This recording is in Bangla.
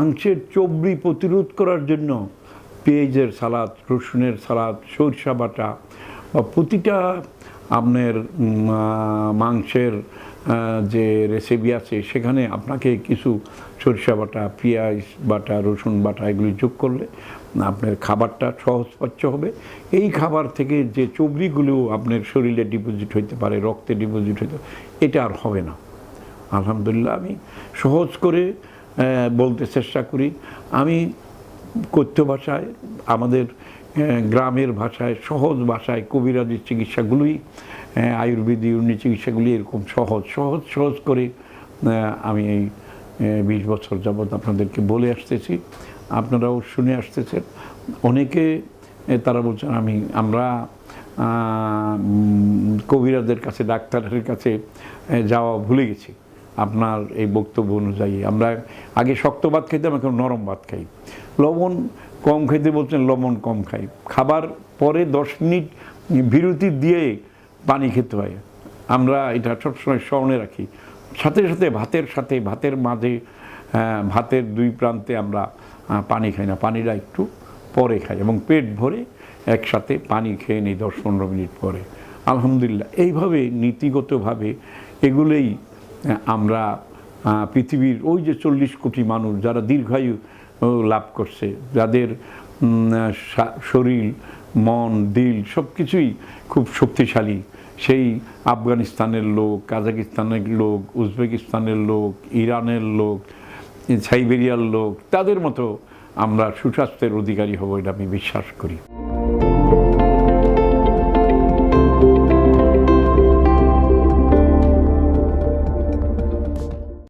মাংসের চর্বি প্রতিরোধ করার জন্য পেঁয়াজের সালাদ, রসুনের সালাদ, সরিষা বাটা বা প্রতিটা আপনার মাংসের যে রেসিপি আছে সেখানে আপনাকে কিছু সরিষা বাটা, পেঁয়াজ বাটা, রসুন বাটা এগুলি যোগ করলে আপনার খাবারটা সহজপাচ্য হবে। এই খাবার থেকে যে চর্বিগুলো আপনার শরীরে ডিপোজিট হইতে পারে, রক্তে ডিপোজিট হইতে পারে, এটা আর হবে না। আলহামদুলিল্লাহ, আমি সহজ করে বলতে চেষ্টা করি। আমি কথ্য ভাষায়, আমাদের গ্রামের ভাষায়, সহজ ভাষায় কবিরাজি চিকিৎসাগুলোই, আয়ুর্বেদ ইউনি চিকিৎসাগুলি এরকম সহজ করে আমি এই 20 বছর যাবৎ আপনাদেরকে বলে আসতেছি, আপনারাও শুনে আসতেছেন। অনেকে তারা বলছেন আমরা কবিরাজদের কাছে, ডাক্তারের কাছে যাওয়া ভুলে গেছি। আপনার এই বক্তব্য অনুযায়ী আমরা আগে শক্ত ভাত খাইতাম, এখন নরম ভাত খাই। লবণ কম খাইতে বলছেন, লবণ কম খাই। খাবার পরে 10 মিনিট বিরতি দিয়ে পানি খেতে হয়। আমরা এটা সবসময় স্মরণে রাখি। সাথে সাথে ভাতের মাঝে, ভাতের 2 প্রান্তে আমরা পানি খাই না, পানিটা একটু পরে খাই এবং পেট ভরে একসাথে পানি খেয়ে নিই 10-15 মিনিট পরে। আলহামদুলিল্লাহ, এইভাবে নীতিগতভাবে এগুলোই আমরা পৃথিবীর ওই যে 40 কোটি মানুষ যারা দীর্ঘায়ু লাভ করছে, যাদের শরীর, মন, দিল সব কিছুই খুব শক্তিশালী, সেই আফগানিস্তানের লোক, কাজাকিস্তানের লোক, উজবেকিস্তানের লোক, ইরানের লোক, সাইবেরিয়ার লোক, তাদের মতো আমরা সুস্বাস্থ্যের অধিকারী হব, এটা আমি বিশ্বাস করি।